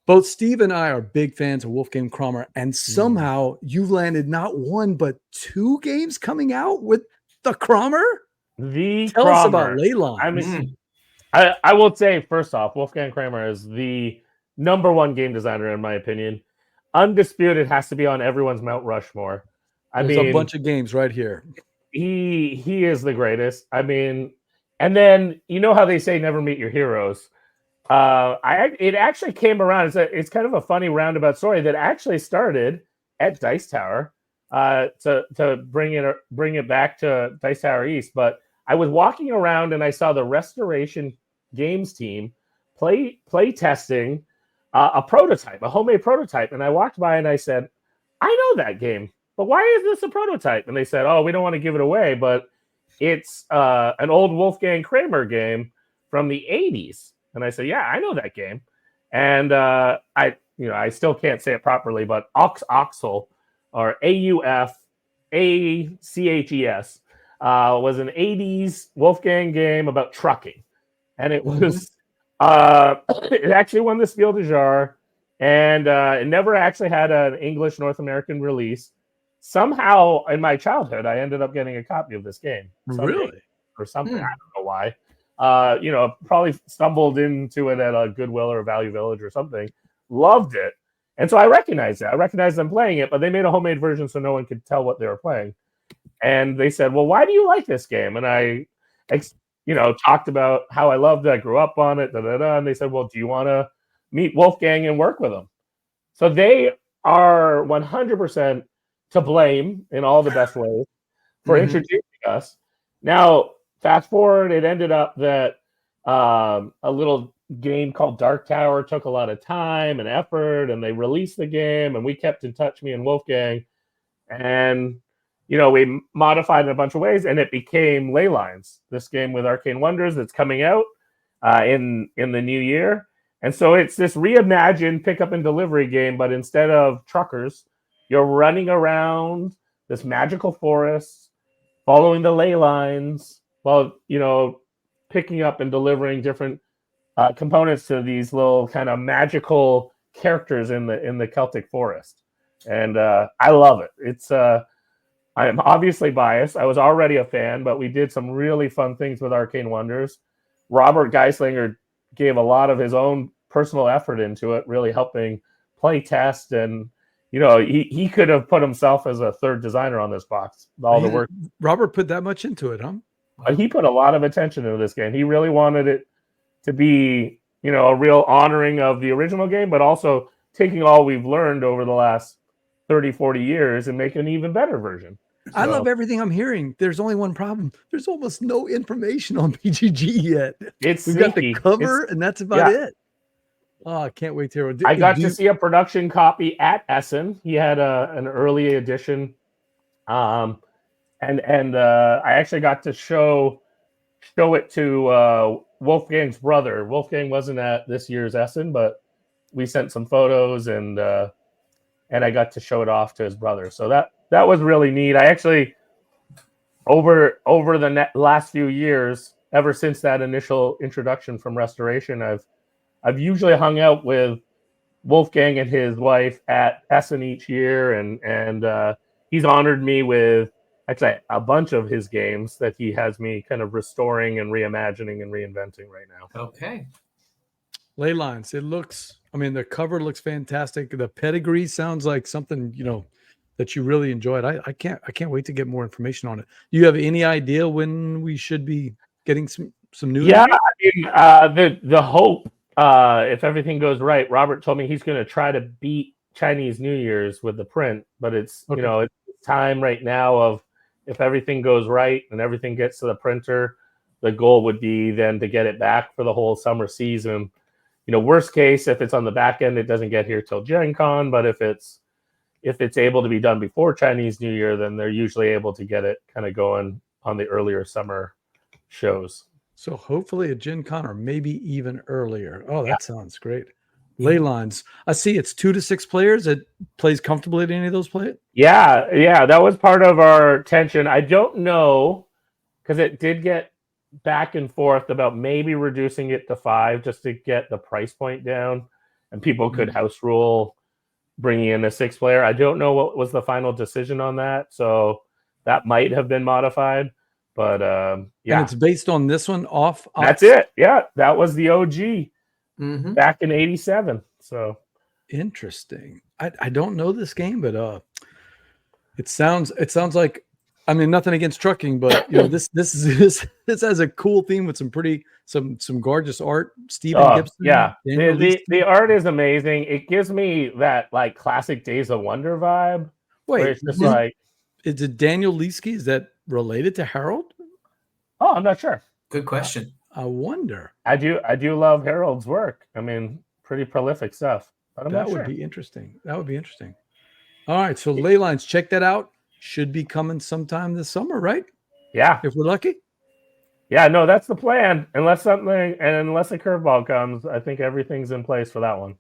both Steve and I are big fans of Wolfgang Kramer, and somehow you've landed not one but 2 games coming out with the Kramer. Tell us about Leylines. I mean, I will say first off, Wolfgang Kramer is the number one game designer in my opinion. Undisputed, has to be on everyone's Mount Rushmore. There's a bunch of games right here. He is the greatest. I mean, and then you know how they say never meet your heroes. It actually came around. It's kind of a funny roundabout story that actually started at Dice Tower. To bring it back to Dice Tower East, but I was walking around and I saw the Restoration Games team play testing a prototype, a homemade prototype, and I walked by and I said, "I know that game, but why is this a prototype?" And they said, "Oh, we don't want to give it away, but it's an old Wolfgang Kramer game from the '80s." And I said, "Yeah, I know that game," and I still can't say it properly, but Auxel or AUFACHES was an '80s Wolfgang game about trucking, and it was it actually won the Spiel des Jahres, and it never actually had an English North American release. Somehow, in my childhood, I ended up getting a copy of this game. Really? Or something. I don't know why. Probably stumbled into it at a Goodwill or a Value Village or something. Loved it. And so I recognized it. I recognized them playing it, but they made a homemade version so no one could tell what they were playing. And they said, "Well, why do you like this game?" And I, talked about how I loved it. I grew up on it. And they said, "Well, do you want to meet Wolfgang and work with him?" So they are 100% to blame in all the best ways for introducing us. Now, fast forward, it ended up that a little game called Dark Tower took a lot of time and effort, and they released the game, and we kept in touch, me and Wolfgang, and we modified in a bunch of ways, and it became Leylines, this game with Arcane Wonders that's coming out in the new year. And so it's this reimagined pickup and delivery game, but instead of truckers, you're running around this magical forest, following the ley lines, while picking up and delivering different components to these little kind of magical characters in the Celtic forest. And I love it. It's I'm obviously biased. I was already a fan, but we did some really fun things with Arcane Wonders. Robert Geislinger gave a lot of his own personal effort into it, really helping play test, and he could have put himself as a third designer on this box. All the work. Robert put that much into it, huh? He put a lot of attention into this game. He really wanted it to be, a real honoring of the original game, but also taking all we've learned over the last 30, 40 years and making an even better version. I love everything I'm hearing. There's only one problem. There's almost no information on BGG yet. We've got the cover, and that's about it. Oh, I can't wait to hear. I got to see a production copy at Essen. He had an early edition, and I actually got to show it to Wolfgang's brother. Wolfgang wasn't at this year's Essen, but we sent some photos, and I got to show it off to his brother. So that was really neat. I actually, over the last few years, ever since that initial introduction from Restoration, I've usually hung out with Wolfgang and his wife at Essen each year, and he's honored me with actually a bunch of his games that he has me kind of restoring and reimagining and reinventing right now. Okay. Leylines. The cover looks fantastic. The pedigree sounds like something, that you really enjoyed. I can't wait to get more information on it. Do you have any idea when we should be getting some news? Yeah, the hope, if everything goes right, Robert told me he's going to try to beat Chinese New Year's with the print, but it's it's time right now of, if everything goes right and everything gets to the printer, the goal would be then to get it back for the whole summer season. Worst case, if it's on the back end, it doesn't get here till Gen Con, but if it's able to be done before Chinese New Year, then they're usually able to get it kind of going on the earlier summer shows. So hopefully at Gen Con, or maybe even earlier. Oh, that sounds great. Leylines. I see it's 2 to 6 players. It plays comfortably at any of those players? Yeah. That was part of our tension. I don't know, because it did get back and forth about maybe reducing it to 5 just to get the price point down. and people could house rule bringing in a 6-player. I don't know what was the final decision on that, so that might have been modified. But And it's based on this one off. That's it. Yeah, that was the OG back in '87. So interesting. I don't know this game, but it sounds like, I mean, nothing against trucking, but this has a cool theme with some gorgeous art. Stephen Gibson. Yeah, the art is amazing. It gives me that like classic Days of Wonder vibe. Wait, it's just like, is it Daniel Leesky? Is that related to Harold? Oh, I'm not sure. Good question. I wonder. I do love Harold's work. I mean, pretty prolific stuff. But I'm not sure. That would be interesting. That would be interesting. All right, so Leylines, check that out. Should be coming sometime this summer, right? Yeah, if we're lucky. Yeah, no, that's the plan. Unless a curveball comes, I think everything's in place for that one.